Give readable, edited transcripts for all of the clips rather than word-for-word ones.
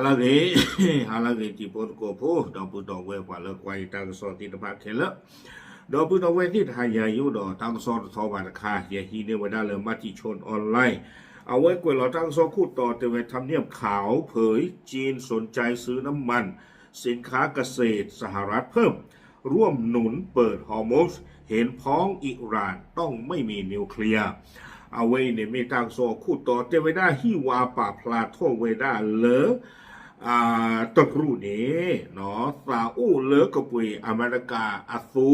halage halage ti pot ko pho do pu do we kwa le kwai ta so ti ta pha khe le do pu do we ti tha ya yu do ta so tho ba ta kha ye hi ne wada le ma tiชนออนไลน์เอาไว้กวยเราตั้งโซคู่ต่อเตเวทำเนียบขาวเผยจีนสนใจซื้อน้ำมันสินค้าเกษตรสหรัฐเพิ่มร่วมหนุนเปิดฮอร์โมสเห็นพ้องอิหร่านต้องไม่มีนิวเคลียร์เอาไว้ในเมตังโซคู่ต่อเตเวด้าฮิวาป่าพลาโทเวด้าเลอตะกรูนี้เนาะซาอูเลอกบปุยอเมริกาอาซู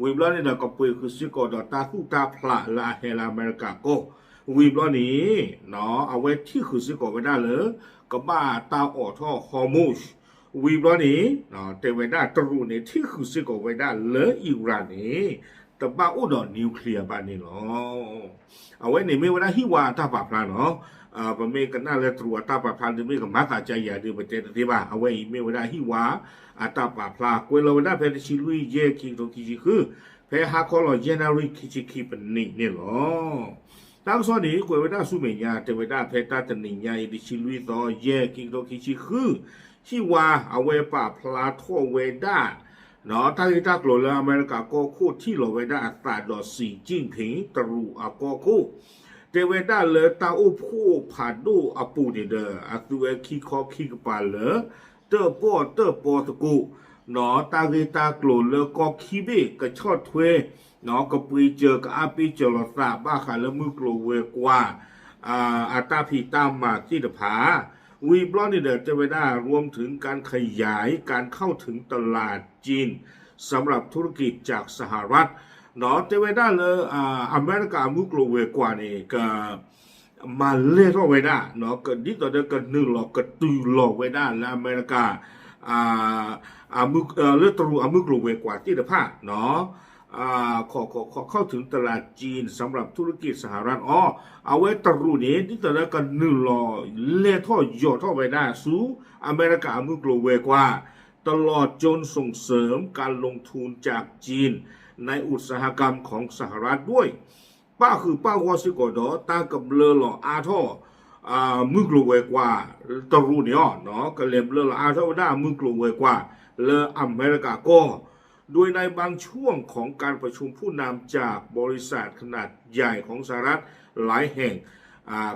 วิบล้อนี่เรากบปุยคือซิโกดอตาสุตาพลาลาเฮลาอเมริกาโกวีบล้อนี้เนาะเอาไว้ที่คือซิโกไว้ได้เลยก็บ้าตาออท่อฮอร์โมสวีบล้อนี้เนาะเตเวด้าตรูนี้ที่คือซิโกไว้ได้เลยอิหร่านนี้แต่บ้าอุดรนิวเคลียร์บ้านนี้เนาะเอาไว้ในเมื่อเวลาฮิวาตาปาพลาเนาะประเมกันน่าเลยตรวจตาปาพลาจะมีกับมาตาใจใหญ่ดูประเทศที่บ้าเอาไว้เมื่อเวลาฮิวาตาปาพลากวยเราได้เพลชิลุยเย่คิงตรงที่คือเพลฮาคอลเจนารีคิชิคิเป็นนี่เนี่ยเนาะตั้งส่วนนี้กวยเวลาสุเมียเทเวดาเพตาตนิยาอิดิชิลุยต่อเย่คิงตรงที่คือฮิวาเอาไว้ปาพลาทั่วเวดาเนาะถ้าที่ตักโหลดอเมริกาก็คู่ที่โหลดไว้ได้อัตราดอสีจิ้งผิงตรูก็คู่เทเวดาเลยตาอุผู้ผ่านดูอปูนี่เด้ออัตเวคีคอคีกปาเลยเตอร์ปอตะกูเนาะตาที่ตักโหลดเลยก็คีเบกระชอดเทวเนาะก็ปุยเจอกับอาปีเจรสาบ้าขาแล้วมือกลัวเวกว่าอัตราพีตามมาที่ตะผาวีบลอนนี่เดอร์จะไปได้รวมถึงการขยายการเข้าถึงตลาดจีนสำหรับธุรกิจจากสหรัฐเนาะจะไปได้เลยอเมริกามุกโลเวกว่านี่ก็มาเล่ทั่วไปได้เนาะก็ดิต่อเดือนก็หนึ่งหลอกก็ตุยหลอกไว้ได้แล้วอเมริกามุกเลือดตรูมุกโลเวกว่าที่ตะผาเนาะขอเข้าถึงตลาดจีนสำหรับธุรกิจสหรัฐเอาไว้ตรูนี้ที่ตอนนั้นกันหนึ่งรอเล่ท่อยอดท่อไปได้สู่อเมริกามุกโลเวกว่าตลอดจนส่งเสริมการลงทุนจากจีนในอุตสาหกรรมของสหรัฐด้วยป้าคือป้าวอสิโกดอตากับเลอหล่ออาท่อมุกโลเวกว่าตรูนี้เนาะก็เล็บเลอหล่ออาท่อได้มุกโลเวกว่าเลออเมริกาก็โดยในบางช่วงของการประชุมผู้นำจากบริษัทขนาดใหญ่ของสหรัฐหลายแห่ง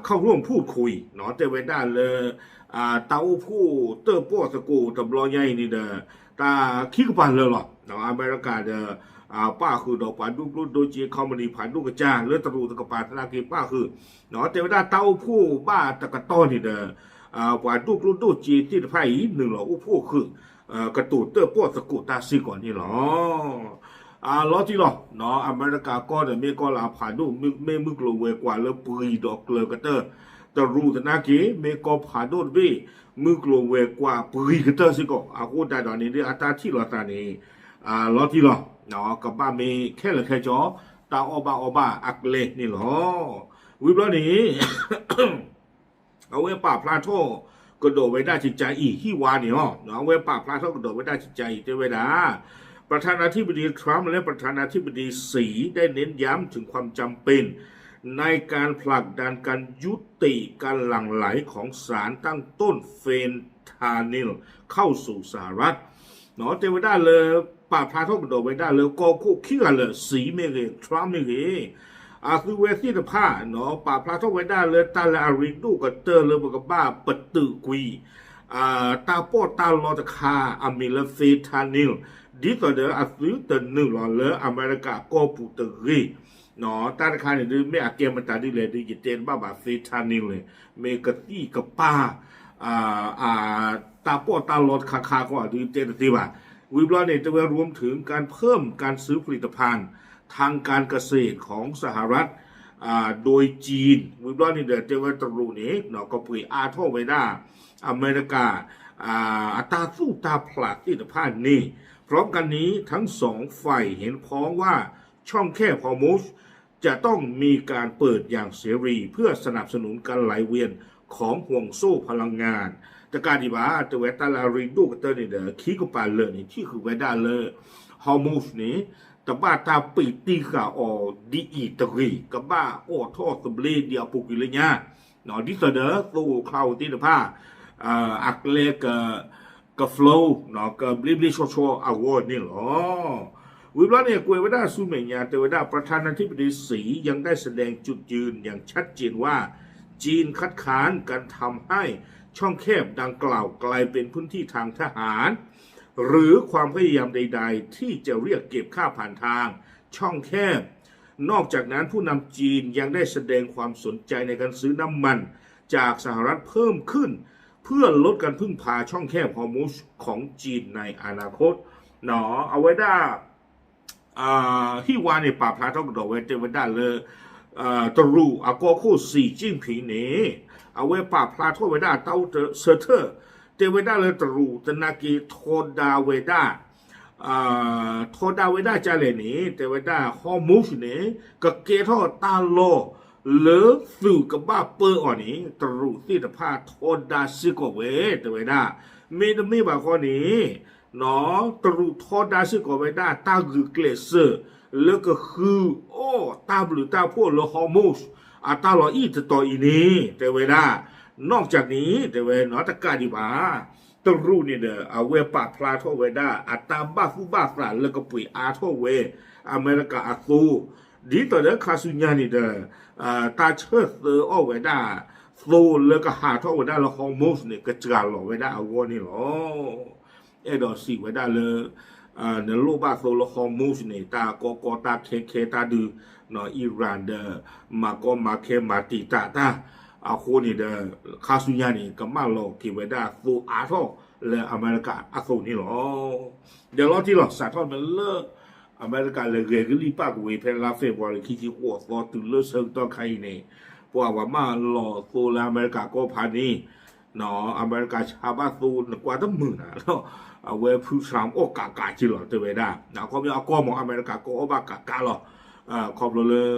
เข้าร่วมพูดคุยเนาะแต่เวลาเลยเต้าผู้เตอร์ป้อสกูตบลอยใหญ่นี่เด้อตาคิกปันเลยหรอเนาะอเมริกาเด้อป้าคือดอกปานดูกโดยจีคอมมานีผ่านดูกระจาเลือดตรูตะกปาธนากีป้าคือเนาะแต่เวลาเต้าผู้บ้าตะกะต้อนี่เด้อผ่านดูจีที่ไพ่หนึ่งหรอผู้คือกระตูเตอร์ป้อสกูตาซีก่อนนี่หรอล้อที่หรอเนาะอเมริกาก็เดี๋ยวมีก็ลาผ่านดูไม่มึกโลเวกว่าแล้วปุยดอกเลยกระเตอร์ตรูตนากีมีก็ผ่านดูบีมึกโลเวกว่าปุยกระเตอร์สิก็กูได้ตอนนี้เดี๋ยวอัตราที่หรอตอนนี้ล้อที่หรอเนาะกับบ้านมีแค่เลยแค่จอตาอบ้าอักเลนี่หรอวิบล้อนี้ เอาไว้ป่าพลาโทกระโดดไว้ได้จิตใจอีฮิวานี่เนาะเอาไว้ป่าพลาโทกระโดดไว้ได้จิตใจเจเวดาประธานาธิบดีทรัมป์และประธานาธิบดีสีได้เน้นย้ำถึงความจำเป็นในการผลักดันการยุติการหลั่งไหลของสารตั้งต้นเฟนทานิลเข้าสู่สหรัฐเนาะเจเวดาเลยป่าพลาโทกระโดดไว้ได้เลยก็คู่ขี้กันเลยสีเมเกทรัมป์เมเกคือเวทีตะผ้าเนาะป่าพลาโทไว้ได้เลยตาละอาริดูกับเตอร์เลยกับบ้าปตึกกุยตาโปตาลอตคาอามิลเฟทานิลดีต่อเดออัศวินหนึ่งหล่อเลยอเมริกาก็ปูตรีเนาะตาตะคาเนี่ยไม่อาเกมมันตาดีเลยดีจิตเจนบ้าเฟทานิลเลยเมกตีกับป้าตาโปตาลอตคาก็ดีเจนตีว่าวิบลอนเนี่ยจะรวมถึงการเพิ่มการซื้อผลิตภัณฑ์ทางการเกษตรของสหรัฐโดยจีนวิบลอนนี่เดี๋ยวจะว่าตรูนี้เนาะก็ปุยอาท่อไว้ได้อเมริกาอัตราสู้ตาผลักที่ตะพานนี่พร้อมกันนี้ทั้งสองฝ่ายเห็นพ้องว่าช่องแคบฮอร์โมสจะต้องมีการเปิดอย่างเสรีเพื่อสนับสนุนการไหลเวียนของห่วงโซ่พลังงานแต่การที่ว่าตัวเวตาลาริดูกเตอร์นี่เดี๋ยวขี้กับปลาเลยนี่ที่คือเวดาเลยฮอร์โมสนี้แต่บ้าตาปีตีขาดีอีตรีกับบ้าท่อสเบลเดียปุกิเลยเนี่ยเนาะดิสเดอร์สู้เข้าที่ตะผ้า อักเลกโฟล์เนาะก็บลิบลิชัวชัวอาวอร์ดนี่หรอวิบลาเนี่ยกวยว่าได้ซูเมียแต่ว่าได้ประธานาธิบดีสียังได้แสดงจุดยืนอย่างชัดเจนว่าจีนคัดค้านการทำให้ช่องแคบดังกล่าวกลายเป็นพื้นที่ทางทหารหรือความพยายามใดๆที่จะเรียกเก็บค่าผ่านทางช่องแคบนอกจากนั้นผู้นำจีนยังได้แสดงความสนใจในการซื้อน้ำมันจากสหรัฐเพิ่มขึ้นเพื่อลดการพึ่งพาช่องแคบฮอร์มุสของจีนในอนาคตเนาะเอาไว้ได้ฮิวาในป่าพระทองดอกไว้เทวดาเลยตรูอากอคู่สีจิ้งผีนี่เอาไว้ป่าพระทองไว้ได้เต้าเซอร์เทอร์เทวดาเลยตรูตนากีโทดาเวดาโทดาเวดาจาเลนี่เทวดาฮอร์มุสนี่ก็เกทอตาโลเลิกฟิวกับบ้าเปอร์อ่อนนี้ตรุสิทธภาโทดาซิโกเวเทวดาไม่บางคนนี้เนาะตรุโทดาซิโกเวดาตาคือเกลเซอร์แล้วก็คือโอ้ตาบรือตาพวกโลฮอร์มุสตาลออีตต่ออีนี้เทวดานอกจากนี้เทวดาเนาะตะกาดีบาตรูนี่เด้อเอาเวปาพลาโทเวดาตาบ้าฟูบ้าฟลาแล้วก็ปุยอาโทเวอเมริกาอาซูดีต่อเด้อคาสุญญานี่เด้อตาเชิดเซอเอาไว้ได้โซแล้วก็หาท่อไว้ได้แล้วฮอร์โมนเนี่ยกระจายหล่อไว้ได้เอาวนี่หรอดอสีไว้ได้เลยในโลกบ้าโซแล้วฮอร์โมนเนี่ยตากตาเคตาดูเนาะอิหร่านเด้อมาเคมาติตาเอาคนนี่เด้อคาสุญญานี่ก็มาหลอกที่ไว้ได้โซอาท่อและอเมริกาอาโซนี่หรอเดี๋ยวเราที่หลอกสาทอมันเลิกอเมริกาเลยเรียกรีปากเวเพลาเฟบริคิจิหัวซอตุเลเซิงต่อใครเนี่ยเพราะว่ามาหล่อโซลาอเมริกาก็พานี่เนาะอเมริกาชาบ้าซูนกว่าตั้งหมื่นอ่ะแล้วเอาไว้ผู้สามโอกากาจิหรอเจอไปได้นะเขาไม่เอาก้อมองอเมริกาก็อบากาหรอขอบเลย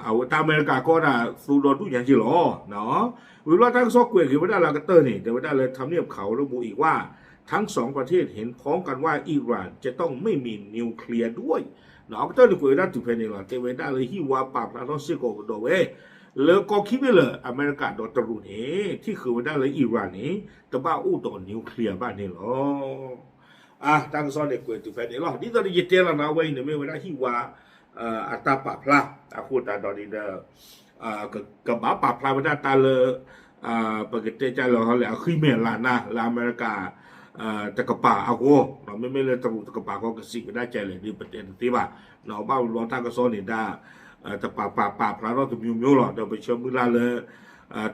เอาตามอเมริกาก็ได้ซูโดนทุกอย่างจิหรอเนาะวิลาทั้งซอกเกวยคือว่าได้ลากเตอร์นี่แต่ว่าได้เลยทำเนียบเขาระบุอีกว่าทั้งสองประเทศเห็นพ้องกันว่าอิหร่านจะต้องไม่มีนิวเคลียร์ด้วยเนาะก็ต้องคุยได้ถึงเพนิลาเทเวด้าเลยฮิวาปาพลาทอซิโกโดเวแล้วก็คิดไปเลยอเมริกาโดนตรุนี่ที่คือว่าได้เลยอิหร่านนี้แต่บ้าอู้ต่อนิวเคลียร์บ้านนี่หรอตั้งซ้อนเด็กคุยถึงเพนิลาที่ตอนนี้เจริญนะเว้ยเนี่ยไม่ว่าฮิวาอัตตาปาพลาพูดตาดอดีเดกับบ้าปาพลาว่าได้ตาเลยปกติจะเราเลยขึ้นเมลานะลาอเมริกาตะกป่าเอาโก้เราไม่เลยตะกป่าก็กระสิกได้ใจเลยดีประเด็นที่ว่าเราบ้าลองทางกระโซนนี่ได้แต่ป่าพระเราจะมีหรอเดี๋ยวไปเชื่อมือลาเลย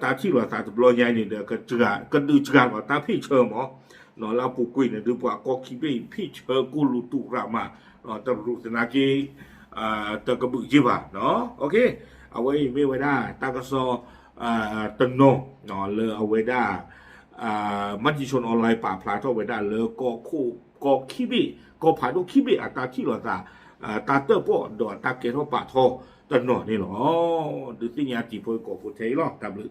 ตาที่เราตาจะบล้อใหญ่นี่เดี๋ยวก็เจือก็ดูเจือว่าตาพี่เชื่อหมอเนาะเราปูกุยเนี่ยดูว่าก็คิดว่าพี่เชื่อกูรู้ตุรามาเนาะแต่รู้แต่นากีตะกบุจิบะเนาะโอเคเอาไว้ไม่ไว้ได้ตากระโซตันโนเนาะเลยเอาไว้ได้มัจจิชนออนไลน์ป่าพลาทไว้ได้เลยก็คิบิก็ผ่านตัวคิบิตาที่เราตาเตอร์พวกดอตาเกทป่าทอตันโนนี่หรอดูที่ยาจีโพยก็พูดเทหรอตาบลึ